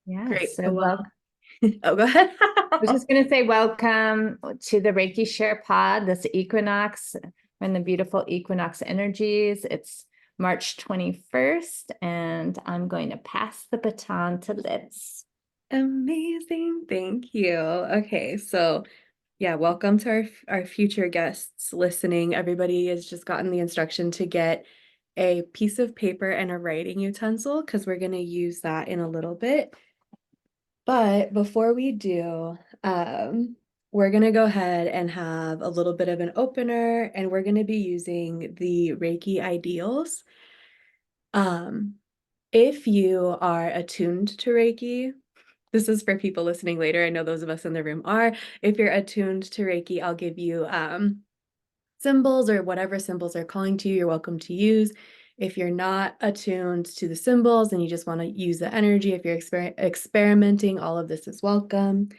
Yes. Great. So, Well, oh, go ahead. I was just going to say, welcome to the Reiki Share pod, this Equinox and the beautiful Equinox energies. It's March 21st, and I'm going to pass the baton to Lydz. Amazing. Thank you. Okay, so yeah, welcome to our future guests listening. Everybody has just gotten the instruction to get a piece of paper and a writing utensil because we're going to use that in a little bit. But before we do, we're going to go ahead and have a little bit of an opener, and we're going to be using the Reiki Ideals. Um, if you are attuned to Reiki, this is for people listening later. I know those of us in the room are. If you're attuned to Reiki, I'll give you symbols or whatever symbols are calling to you, you're welcome to use. If you're not attuned to the symbols and you just want to use the energy, if you're experimenting, all of this is welcome.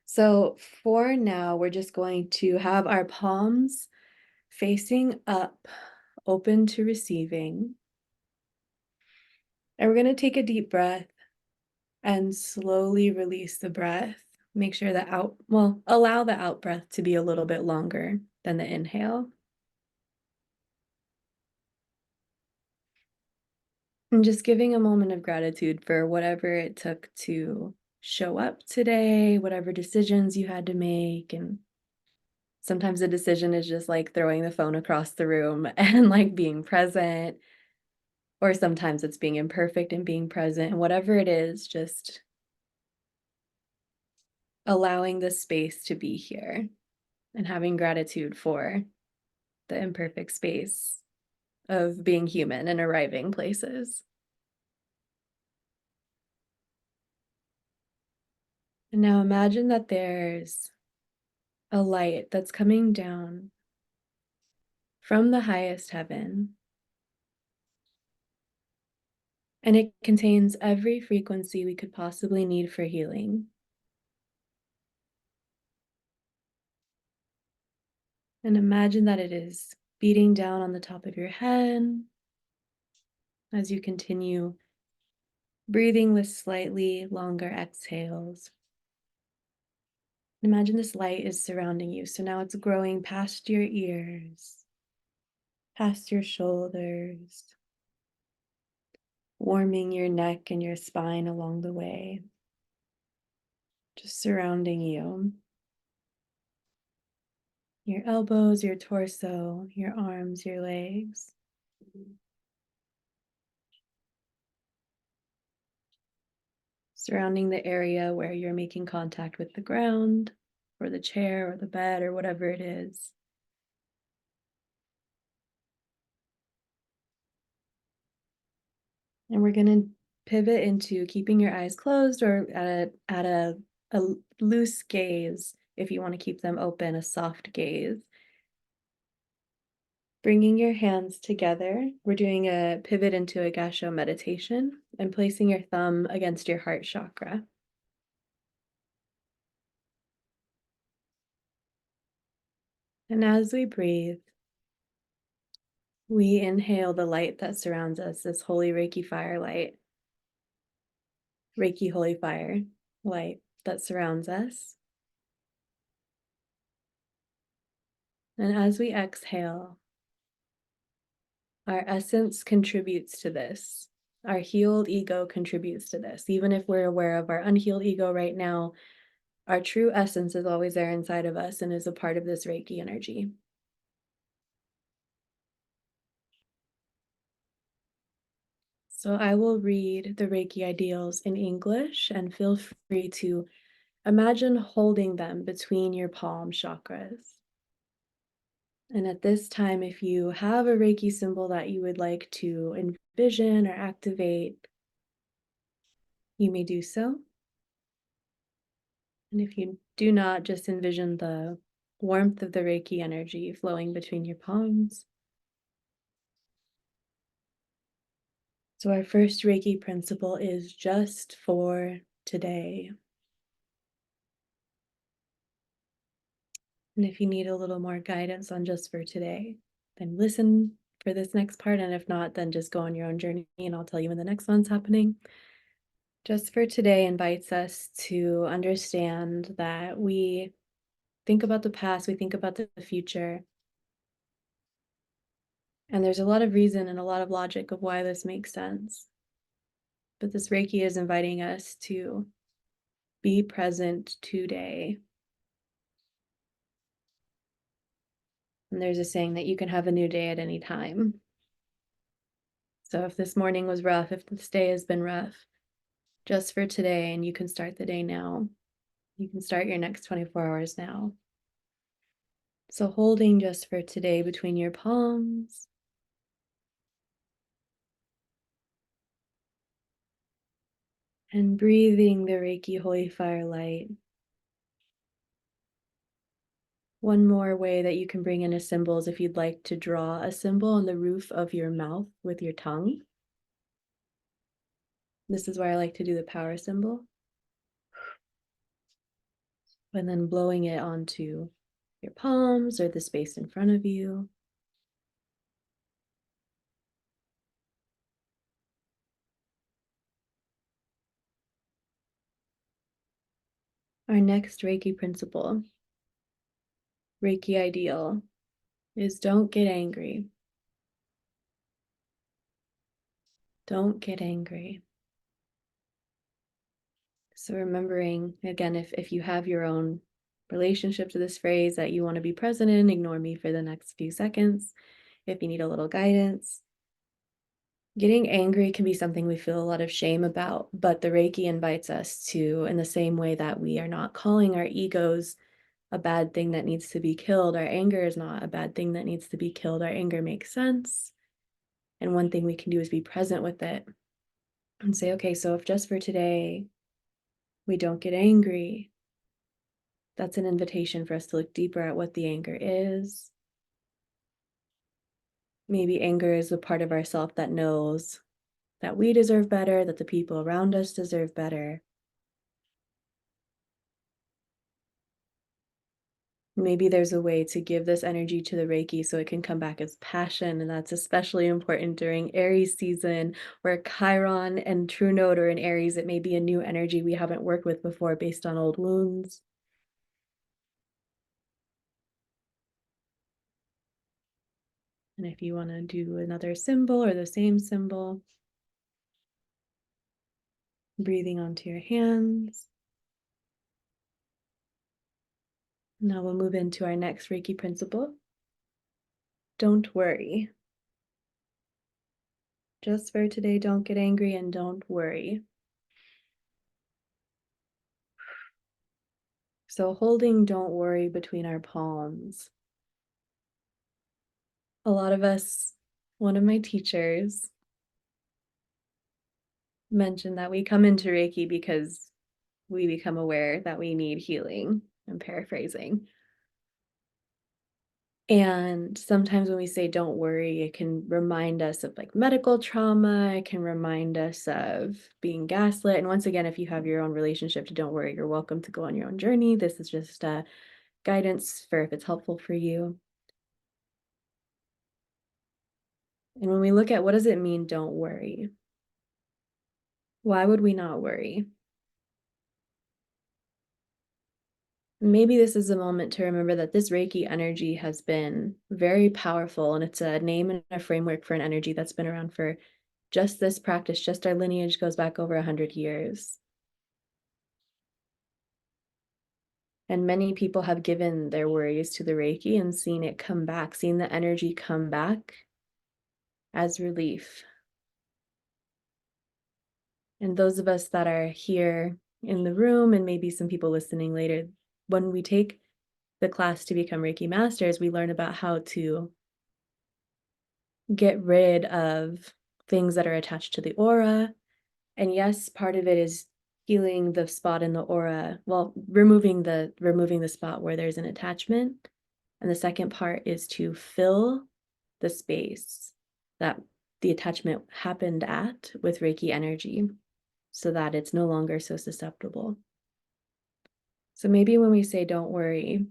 So for now, we're just going to have our palms facing up, open to receiving. And we're going to take a deep breath and slowly release the breath. Make sure that allow the out breath to be a little bit longer than the inhale. And just giving a moment of gratitude for whatever it took to show up today, whatever decisions you had to make. And sometimes a decision is just like throwing the phone across the room and like being present. Or sometimes it's being imperfect and being present. And whatever it is, just allowing the space to be here and having gratitude for the imperfect space of being human and arriving places. And now imagine that there's a light that's coming down from the highest heaven, and it contains every frequency we could possibly need for healing. And imagine that it is beating down on the top of your head as you continue breathing with slightly longer exhales. Imagine this light is surrounding you. So now it's growing past your ears, past your shoulders, warming your neck and your spine along the way, just surrounding you. Your elbows, your torso, your arms, your legs. Surrounding the area where you're making contact with the ground, or the chair, or the bed, or whatever it is. And we're going to pivot into keeping your eyes closed or at a loose gaze if you want to keep them open, a soft gaze. Bringing your hands together, we're doing a pivot into a gassho meditation and placing your thumb against your heart chakra. And as we breathe, we inhale the light that surrounds us, this holy Reiki fire light, Reiki holy fire light that surrounds us. And as we exhale, our essence contributes to this. Our healed ego contributes to this. Even if we're aware of our unhealed ego right now, our true essence is always there inside of us and is a part of this Reiki energy. So I will read the Reiki Ideals in English, and feel free to imagine holding them between your palm chakras. And at this time, if you have a Reiki symbol that you would like to envision or activate, you may do so. And if you do not, just envision the warmth of the Reiki energy flowing between your palms. So our first Reiki principle is just for today. And if you need a little more guidance on just for today, then listen for this next part. And if not, then just go on your own journey and I'll tell you when the next one's happening. Just for today invites us to understand that we think about the past, we think about the future. And there's a lot of reason and a lot of logic of why this makes sense. But this Reiki is inviting us to be present today. And there's a saying that you can have a new day at any time. So if this morning was rough, if this day has been rough, just for today, and you can start the day now. You can start your next 24 hours now. So holding just for today between your palms. And breathing the Reiki Holy Fire light. One more way that you can bring in a symbol is if you'd like to draw a symbol on the roof of your mouth with your tongue. This is where I like to do the power symbol. And then blowing it onto your palms or the space in front of you. Our next Reiki principle, Reiki Ideal, is don't get angry. Don't get angry. So remembering, again, if you have your own relationship to this phrase that you want to be present in, ignore me for the next few seconds. If you need a little guidance, getting angry can be something we feel a lot of shame about, but the Reiki invites us to, in the same way that we are not calling our egos a bad thing that needs to be killed, our anger is not a bad thing that needs to be killed. Our anger makes sense. And one thing we can do is be present with it and say, okay, so if just for today we don't get angry, that's an invitation for us to look deeper at what the anger is. Maybe anger is the part of ourself that knows that we deserve better, that the people around us deserve better. Maybe there's a way to give this energy to the Reiki so it can come back as passion, and that's especially important during Aries season, where Chiron and True Note are in Aries. It may be a new energy we haven't worked with before based on old wounds. And if you want to do another symbol or the same symbol, breathing onto your hands. Now we'll move into our next Reiki principle. Don't worry. Just for today, don't get angry and don't worry. So holding don't worry between our palms. A lot of us, one of my teachers mentioned that we come into Reiki because we become aware that we need healing. I'm paraphrasing. And sometimes when we say don't worry, it can remind us of like medical trauma. It can remind us of being gaslit. And once again, if you have your own relationship to don't worry, you're welcome to go on your own journey. This is just guidance for if it's helpful for you. And when we look at what does it mean, don't worry? Why would we not worry? Maybe this is a moment to remember that this Reiki energy has been very powerful, and it's a name and a framework for an energy that's been around for just this practice, just our lineage goes back over 100 years. And many people have given their worries to the Reiki and seen it come back, seen the energy come back as relief. And those of us that are here in the room, and maybe some people listening later, when we take the class to become Reiki Masters, we learn about how to get rid of things that are attached to the aura. And yes, part of it is healing the spot in the aura, well, removing the spot where there's an attachment. And the second part is to fill the space that the attachment happened at with Reiki energy so that it's no longer so susceptible. So maybe when we say don't worry,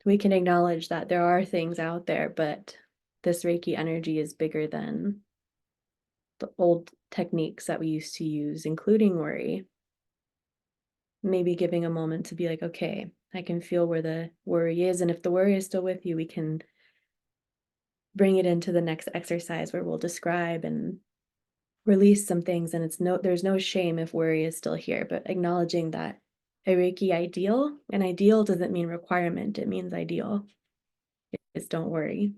we can acknowledge that there are things out there, but this Reiki energy is bigger than the old techniques that we used to use, including worry. Maybe giving a moment to be like, okay, I can feel where the worry is. And if the worry is still with you, we can bring it into the next exercise where we'll describe and release some things. And there's no shame if worry is still here, but acknowledging that a Reiki ideal, an ideal doesn't mean requirement, it means ideal. It's don't worry.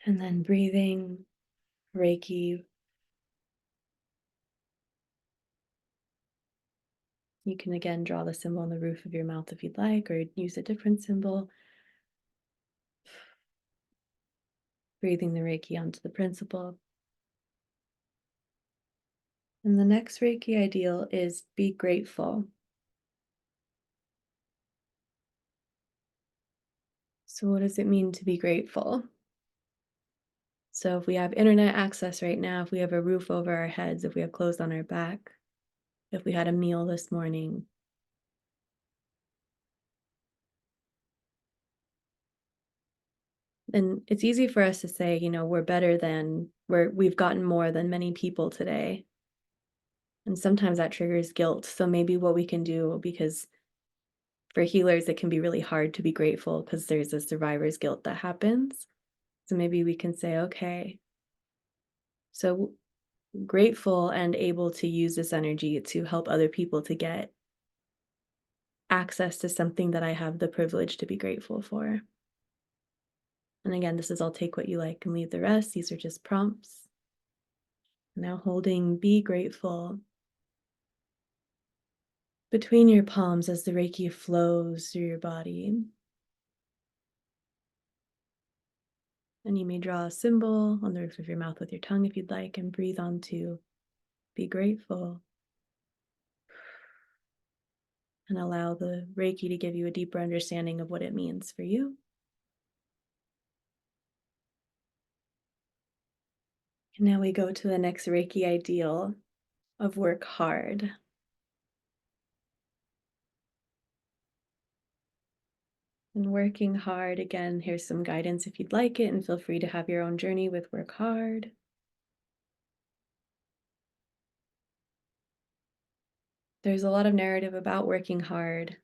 And then breathing, Reiki. You can again draw the symbol on the roof of your mouth if you'd like, or use a different symbol. Breathing the Reiki onto the principle. And the next Reiki ideal is be grateful. So, what does it mean to be grateful? So, if we have internet access right now, if we have a roof over our heads, if we have clothes on our back, if we had a meal this morning, and it's easy for us to say, we're better than we've gotten more than many people today. And sometimes that triggers guilt. So maybe what we can do, because for healers, it can be really hard to be grateful because there's a survivor's guilt that happens. So maybe we can say, okay, so grateful and able to use this energy to help other people to get access to something that I have the privilege to be grateful for. And again, this is I'll take what you like and leave the rest. These are just prompts. Now holding be grateful between your palms as the Reiki flows through your body. And you may draw a symbol on the roof of your mouth with your tongue if you'd like, and breathe onto be grateful. And allow the Reiki to give you a deeper understanding of what it means for you. And now we go to the next Reiki ideal of work hard. And working hard, again, here's some guidance if you'd like it, and feel free to have your own journey with work hard. There's a lot of narrative about working hard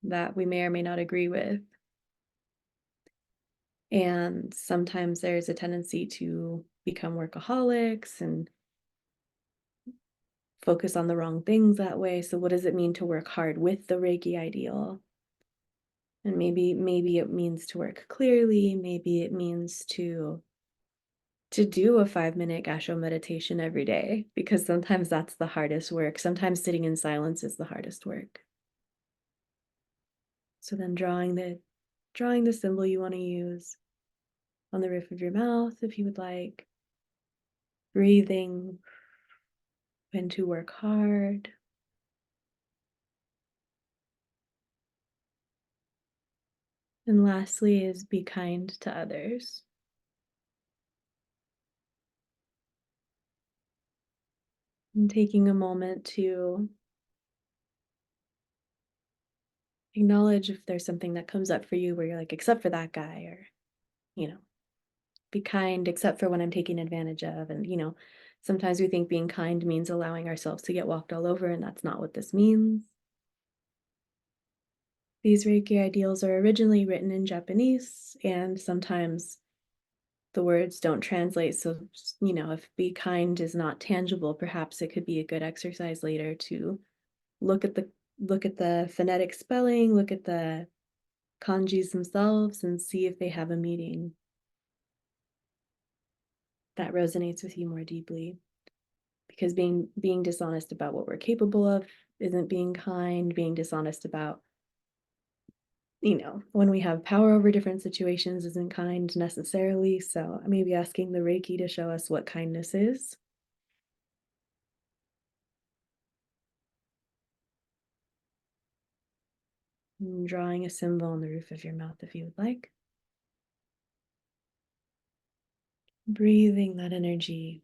that we may or may not agree with. And sometimes there's a tendency to become workaholics and focus on the wrong things that way. So what does it mean to work hard with the Reiki ideal? And maybe it means to work clearly, maybe it means to do a 5-minute gasho meditation every day, because sometimes that's the hardest work. Sometimes sitting in silence is the hardest work. So then drawing the symbol you want to use on the roof of your mouth if you would like. Breathing when to work hard. And lastly is be kind to others. And taking a moment to acknowledge if there's something that comes up for you where you're like, except for that guy, or, be kind, except for when I'm taken advantage of. And, sometimes we think being kind means allowing ourselves to get walked all over, and that's not what this means. These Reiki ideals are originally written in Japanese, and sometimes the words don't translate. So, if be kind is not tangible, perhaps it could be a good exercise later to look at the phonetic spelling, look at the kanjis themselves, and see if they have a meaning that resonates with you more deeply. Because being dishonest about what we're capable of isn't being kind. Being dishonest about, when we have power over different situations isn't kind necessarily. So maybe asking the Reiki to show us what kindness is. And drawing a symbol on the roof of your mouth if you would like. Breathing that energy.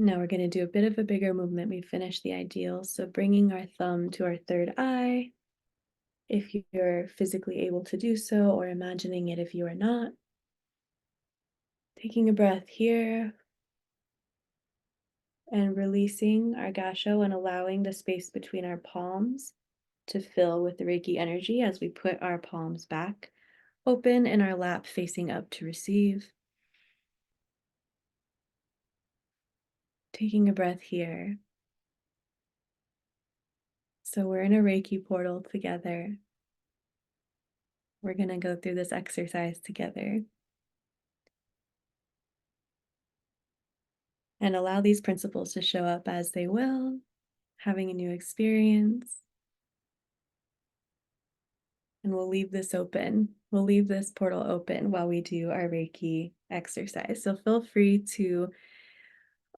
Now we're going to do a bit of a bigger movement. We finished the ideal. So bringing our thumb to our third eye, if you're physically able to do so, or imagining it if you are not. Taking a breath here and releasing our gasho and allowing the space between our palms to fill with the Reiki energy as we put our palms back open and our lap facing up to receive. Taking a breath here. So we're in a Reiki portal together. We're going to go through this exercise together. And allow these principles to show up as they will, having a new experience. And we'll leave this open. We'll leave this portal open while we do our Reiki exercise. So feel free to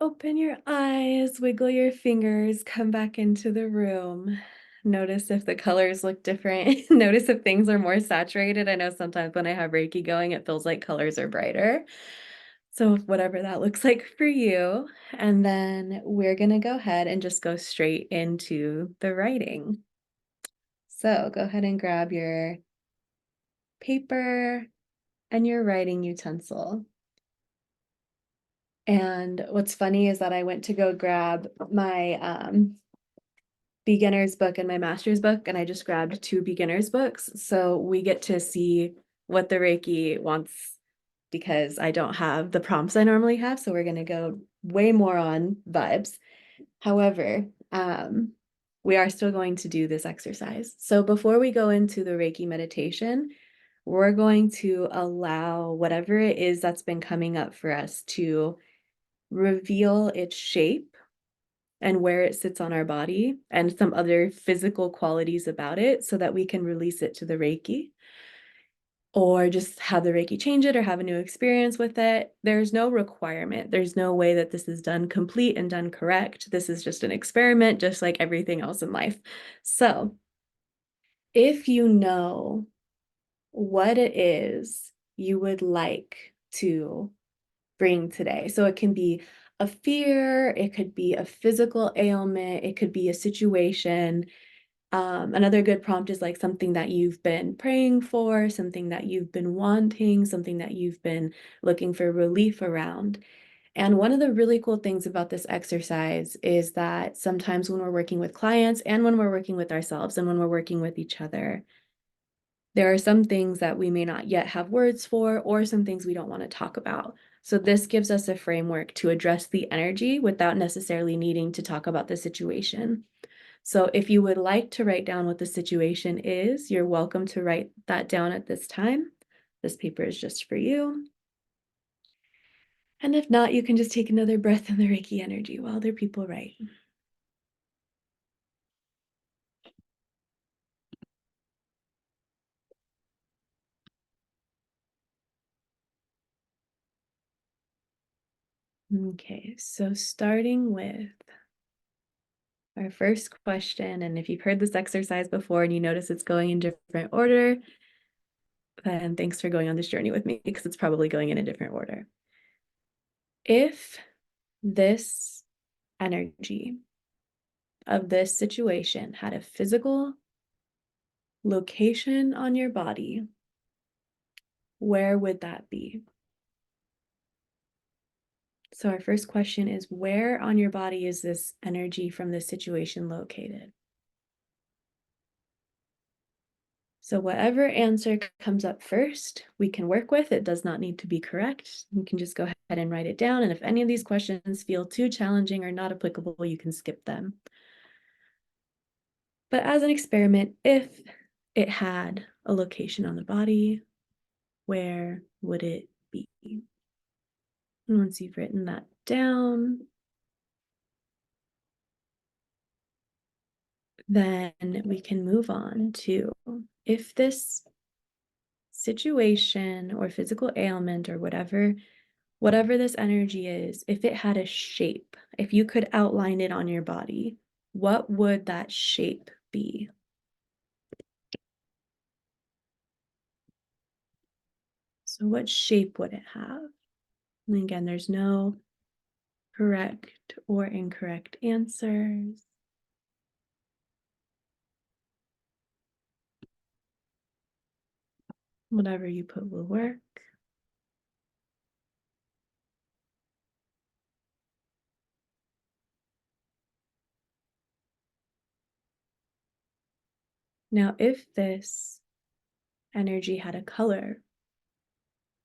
open your eyes, wiggle your fingers, come back into the room. Notice if the colors look different. Notice if things are more saturated. I know sometimes when I have Reiki going, it feels like colors are brighter. So whatever that looks like for you. And then we're going to go ahead and just go straight into the writing. So go ahead and grab your paper and your writing utensil. And what's funny is that I went to go grab my beginner's book and my master's book, and I just grabbed two beginner's books. So we get to see what the Reiki wants because I don't have the prompts I normally have. So we're going to go way more on vibes. However, we are still going to do this exercise. So before we go into the Reiki meditation, we're going to allow whatever it is that's been coming up for us to reveal its shape and where it sits on our body and some other physical qualities about it so that we can release it to the Reiki or just have the Reiki change it or have a new experience with it. There's no requirement. There's no way that this is done complete and done correct. This is just an experiment, just like everything else in life. So if you know what it is you would like to bring today. So it can be a fear, it could be a physical ailment, it could be a situation. Another good prompt is like something that you've been praying for, something that you've been wanting, something that you've been looking for relief around. And one of the really cool things about this exercise is that sometimes when we're working with clients and when we're working with ourselves and when we're working with each other, there are some things that we may not yet have words for, or some things we don't want to talk about. So this gives us a framework to address the energy without necessarily needing to talk about the situation. So if you would like to write down what the situation is, you're welcome to write that down at this time. This paper is just for you. And if not, you can just take another breath in the Reiki energy while other people write. Okay, so starting with our first question, and if you've heard this exercise before and you notice it's going in different order, then thanks for going on this journey with me because it's probably going in a different order. If this energy of this situation had a physical location on your body, where would that be? So our first question is, where on your body is this energy from this situation located? So whatever answer comes up first, we can work with. It does not need to be correct. You can just go ahead and write it down. And if any of these questions feel too challenging or not applicable, you can skip them. But as an experiment, if it had a location on the body, where would it be? And once you've written that down, then we can move on to if this situation or physical ailment or whatever this energy is, if it had a shape, if you could outline it on your body, what would that shape be? So what shape would it have? And again, there's no correct or incorrect answers. Whatever you put will work. Now, if this energy had a color,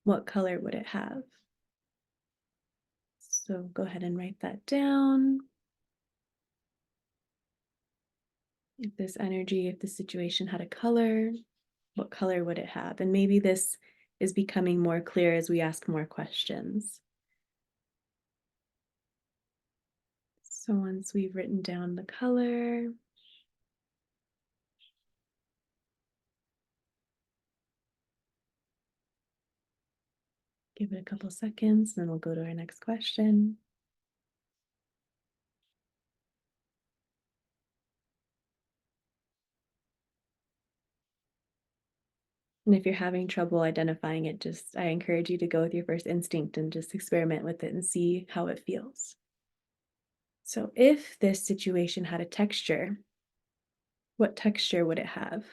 what color would it have? So go ahead and write that down. If this energy, if the situation had a color, what color would it have? And maybe this is becoming more clear as we ask more questions. So once we've written down the color, give it a couple seconds, then we'll go to our next question. And if you're having trouble identifying it, I encourage you to go with your first instinct and just experiment with it and see how it feels. So if this situation had a texture, what texture would it have?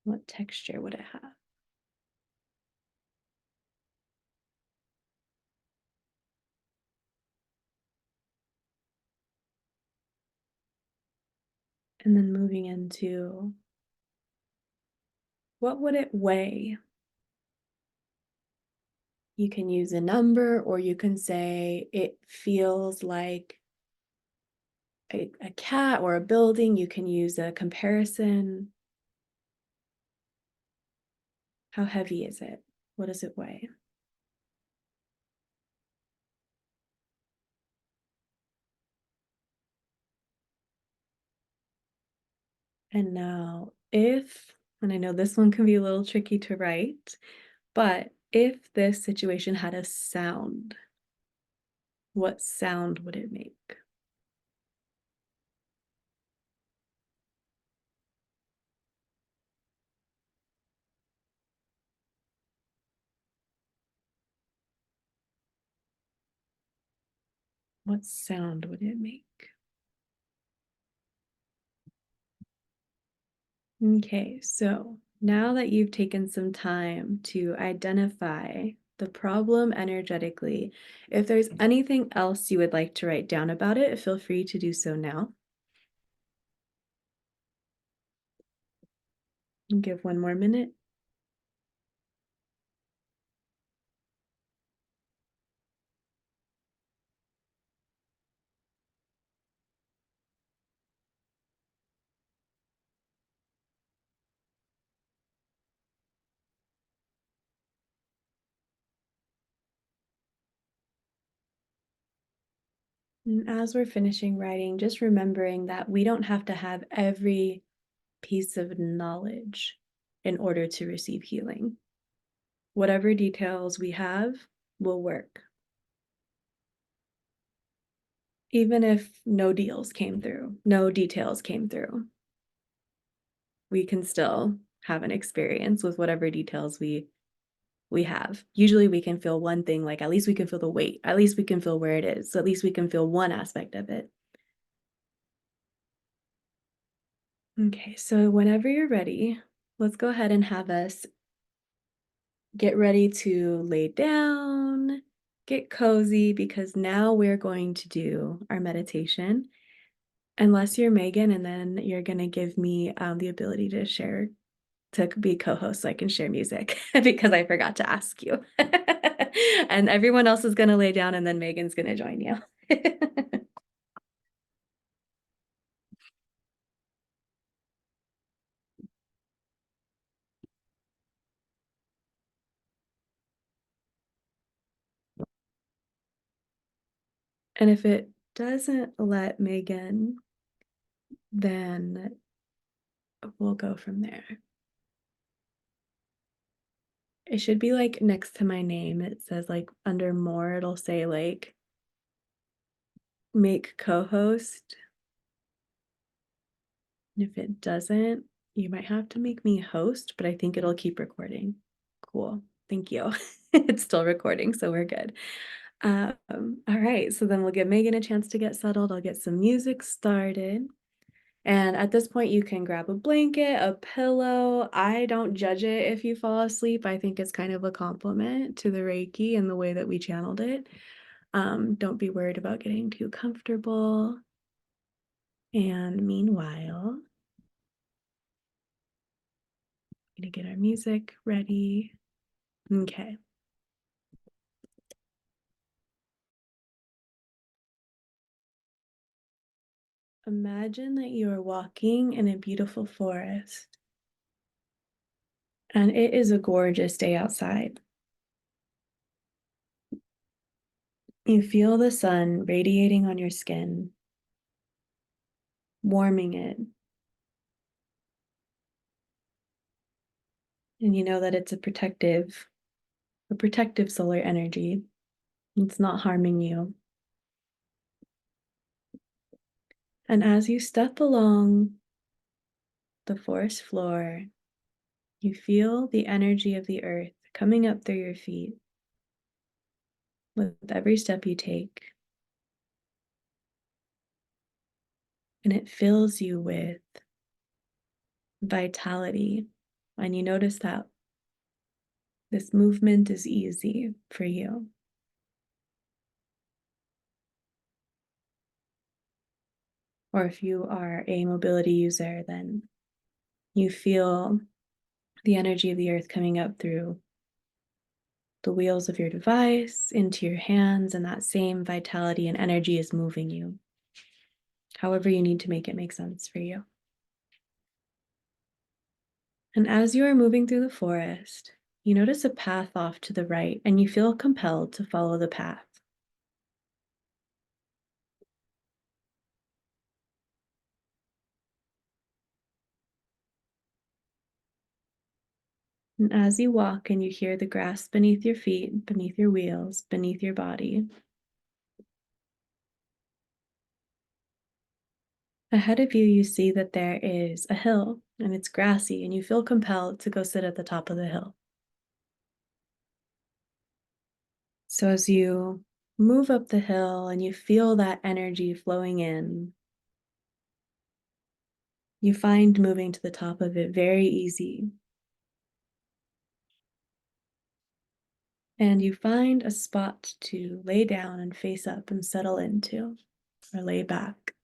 What texture would it have? And then moving into what would it weigh? You can use a number, or you can say it feels like a cat or a building. You can use a comparison. How heavy is it? What does it weigh? And now and I know this one can be a little tricky to write, but if this situation had a sound, what sound would it make? What sound would it make? Okay, so now that you've taken some time to identify the problem energetically, if there's anything else you would like to write down about it, feel free to do so now. And give one more minute. And as we're finishing writing, just remembering that we don't have to have every piece of knowledge in order to receive healing. Whatever details we have will work. Even if no details came through, we can still have an experience with whatever details we have. Usually we can feel one thing, like at least we can feel the weight, at least we can feel where it is, so at least we can feel one aspect of it. Okay, so whenever you're ready, let's go ahead and have us get ready to lay down, get cozy, because now we're going to do our meditation. Unless you're Megan, and then you're going to give me the ability to share, to be co-host so I can share music because I forgot to ask you. And everyone else is going to lay down, and then Megan's going to join you. And if it doesn't let Megan, then we'll go from there. It should be like next to my name. It says like under more, it'll say like make co-host. And if it doesn't, you might have to make me host, but I think it'll keep recording. Cool. Thank you. It's still recording, so we're good. All right, so then we'll give Megan a chance to get settled. I'll get some music started. And at this point, you can grab a blanket, a pillow. I don't judge it if you fall asleep. I think it's kind of a compliment to the Reiki and the way that we channeled it. Don't be worried about getting too comfortable. And meanwhile, I'm gonna get our music ready. Okay. Imagine that you are walking in a beautiful forest, and it is a gorgeous day outside. You feel the sun radiating on your skin, warming it, and you know that it's a protective solar energy. It's not harming you. And as you step along the forest floor, you feel the energy of the earth coming up through your feet with every step you take. And it fills you with vitality. And you notice that this movement is easy for you. Or if you are a mobility user, then you feel the energy of the earth coming up through the wheels of your device into your hands, and that same vitality and energy is moving you. However, you need to make it make sense for you. And as you are moving through the forest, you notice a path off to the right, and you feel compelled to follow the path. And as you walk and you hear the grass beneath your feet, beneath your wheels, beneath your body, ahead of you, you see that there is a hill and it's grassy, and you feel compelled to go sit at the top of the hill. So as you move up the hill and you feel that energy flowing in, you find moving to the top of it very easy. And you find a spot to lay down and face up and settle into, or lay back.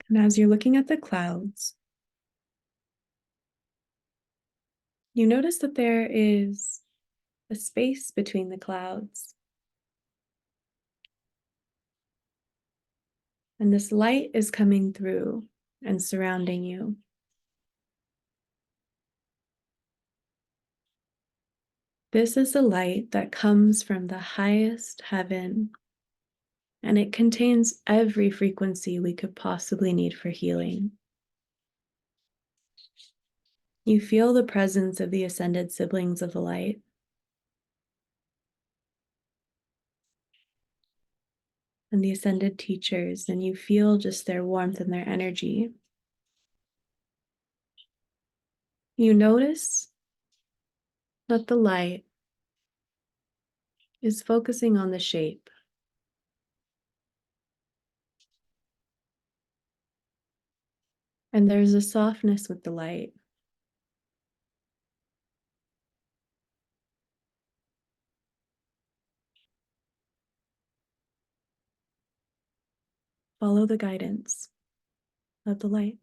And as you're looking at the clouds, you notice that there is a space between the clouds. And this light is coming through and surrounding you. This is the light that comes from the highest heaven, and it contains every frequency we could possibly need for healing. You feel the presence of the ascended siblings of the light. And the ascended teachers, and you feel just their warmth and their energy. You notice that the light is focusing on the shape. And there's a softness with the light. Follow the guidance of the light.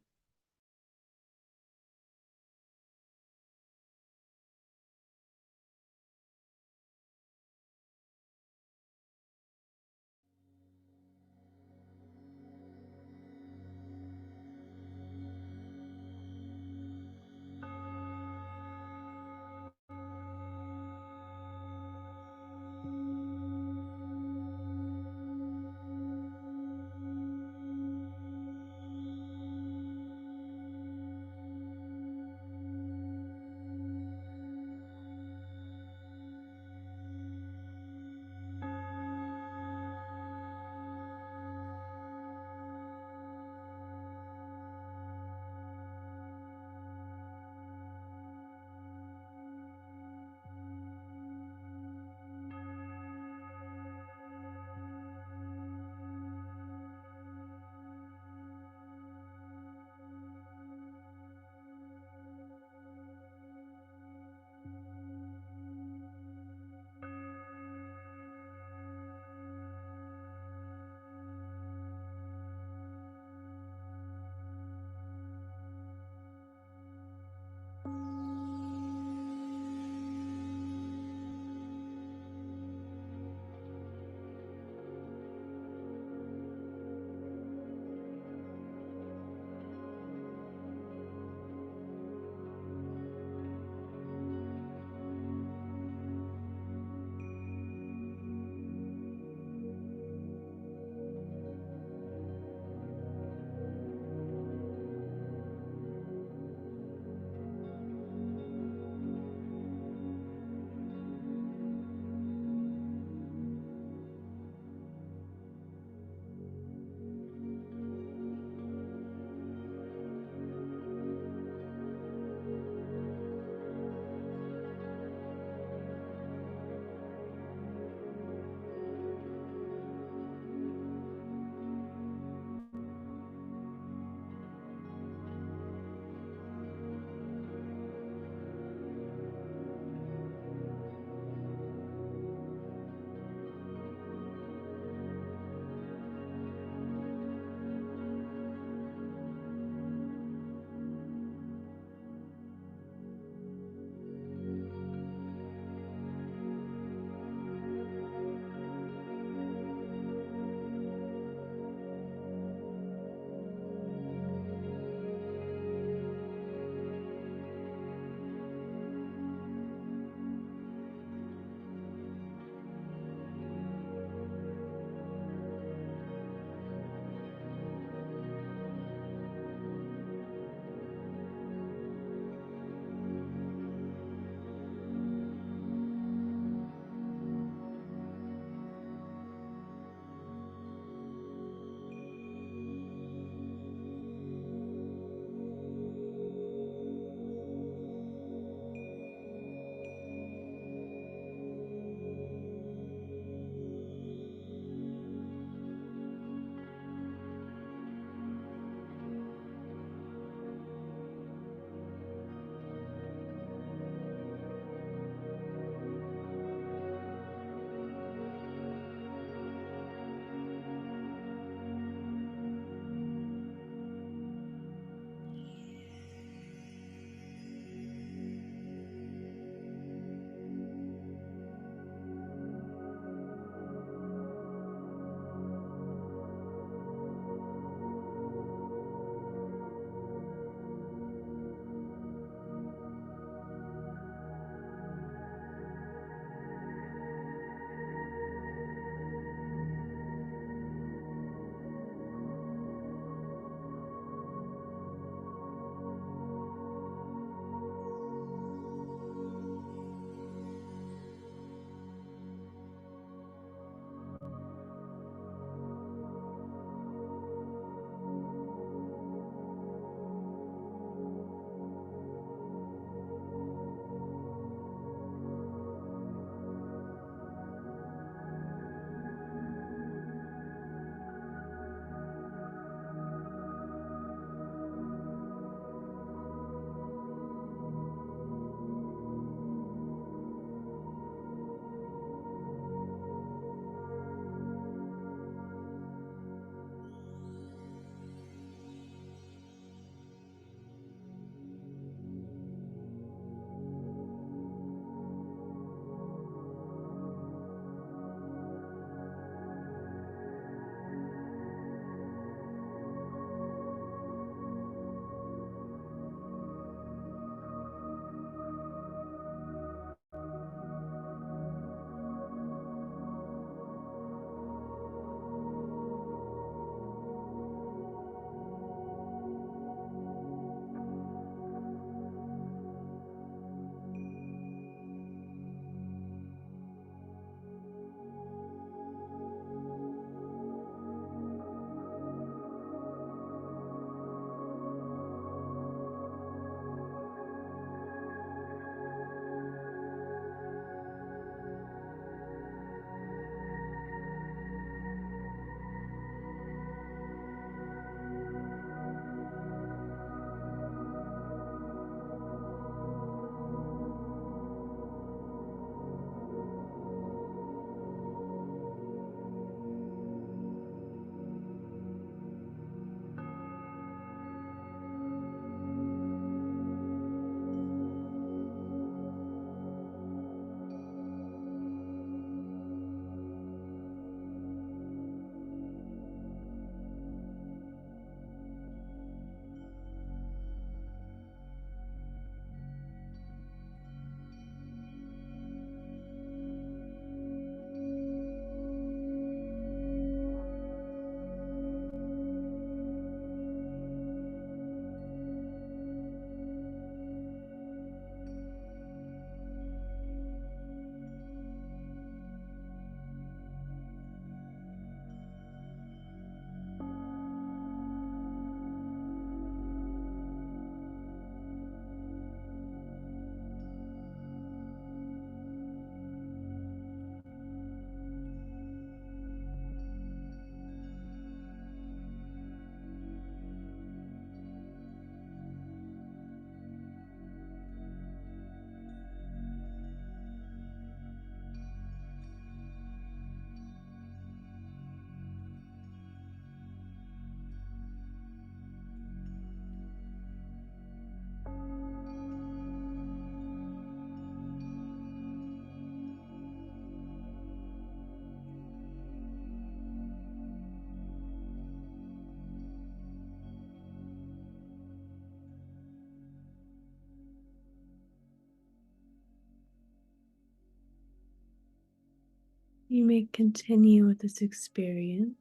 You may continue with this experience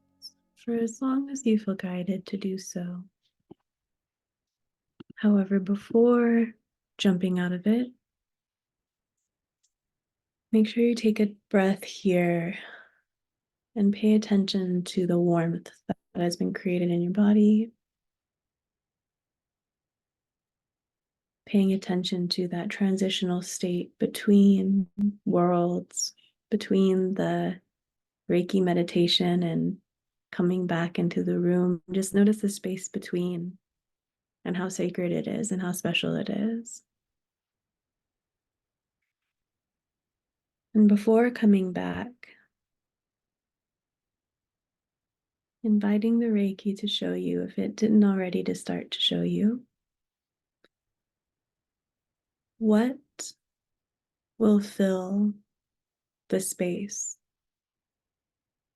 for as long as you feel guided to do so. However, before jumping out of it, make sure you take a breath here and pay attention to the warmth that has been created in your body. Paying attention to that transitional state between worlds, between the Reiki meditation and coming back into the room. Just notice the space between and how sacred it is and how special it is. And before coming back, inviting the Reiki to show you, if it didn't already, to start to show you what will fill the space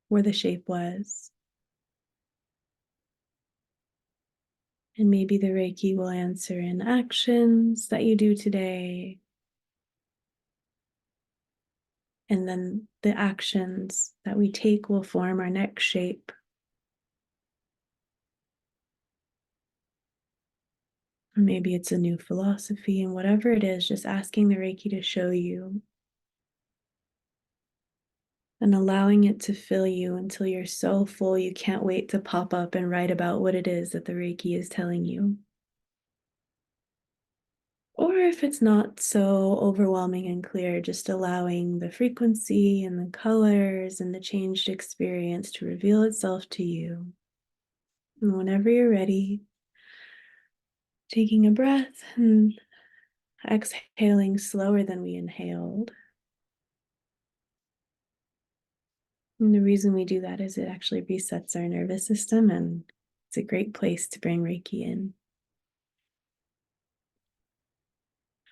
where the shape was. And maybe the Reiki will answer in actions that you do today. And then the actions that we take will form our next shape. Or maybe it's a new philosophy, and whatever it is, just asking the Reiki to show you and allowing it to fill you until you're so full you can't wait to pop up and write about what it is that the Reiki is telling you. Or if it's not so overwhelming and clear, just allowing the frequency and the colors and the changed experience to reveal itself to you. And whenever you're ready, taking a breath and exhaling slower than we inhaled. And the reason we do that is it actually resets our nervous system, and it's a great place to bring Reiki in.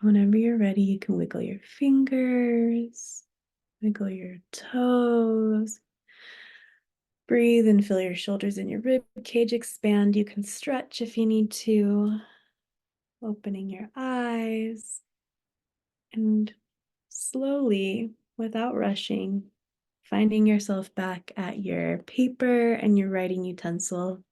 Whenever you're ready, you can wiggle your fingers, wiggle your toes, breathe and feel your shoulders and your rib cage expand. You can stretch if you need to, opening your eyes, and slowly, without rushing, finding yourself back at your paper and your writing utensil.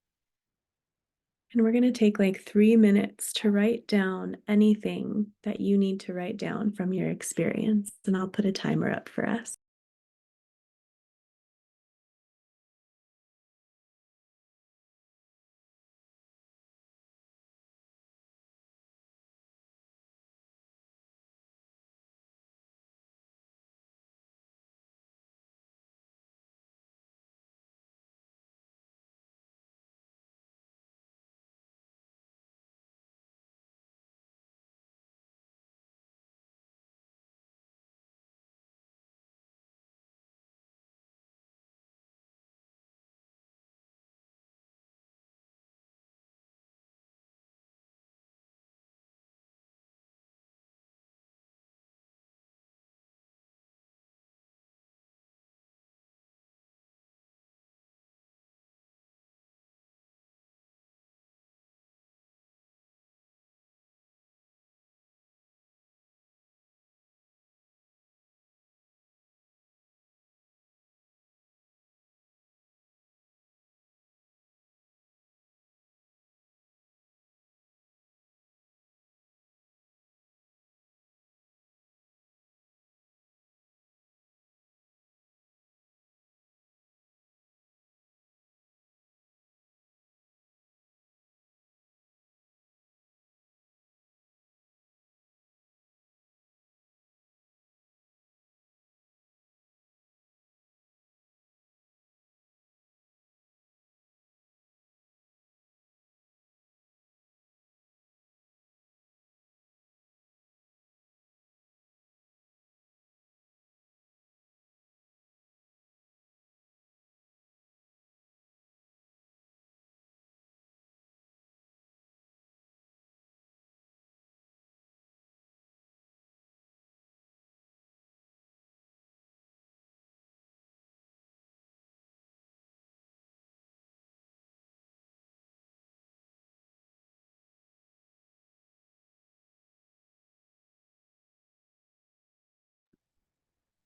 And we're going to take like 3 minutes to write down anything that you need to write down from your experience. And I'll put a timer up for us.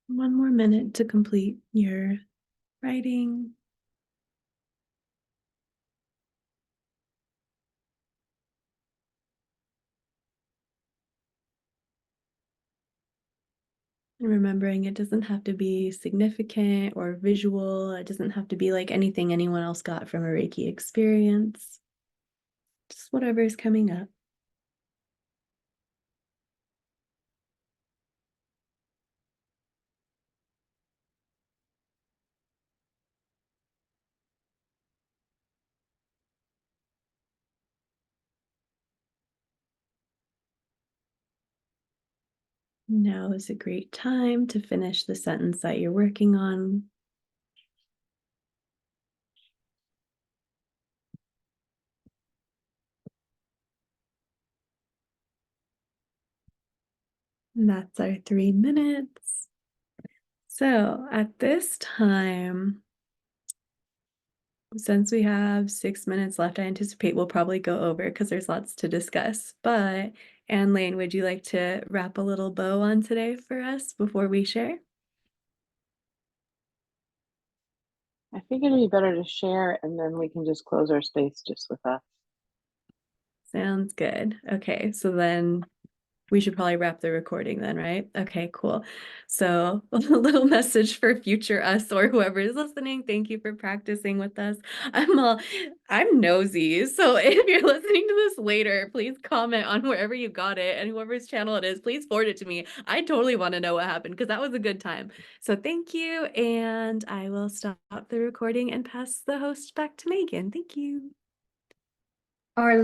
One more minute to complete your writing. And remembering it doesn't have to be significant or visual. It doesn't have to be like anything anyone else got from a Reiki experience. Just whatever is coming up. Now is a great time to finish the sentence that you're working on. And that's our 3 minutes. So at this time, since we have 6 minutes left, I anticipate we'll probably go over because there's lots to discuss. But Anne Lane, would you like to wrap a little bow on today for us before we share? I think it'd be better to share and then we can just close our space just with us. Sounds good. Okay, so then we should probably wrap the recording then, right? Okay, cool. So a little message for future us or whoever is listening. Thank you for practicing with us. I'm nosy. So if you're listening to this later, please comment on wherever you got it and whoever's channel it is, please forward it to me. I totally want to know what happened because that was a good time. So thank you. And I will stop the recording and pass the host back to Megan. Thank you. Our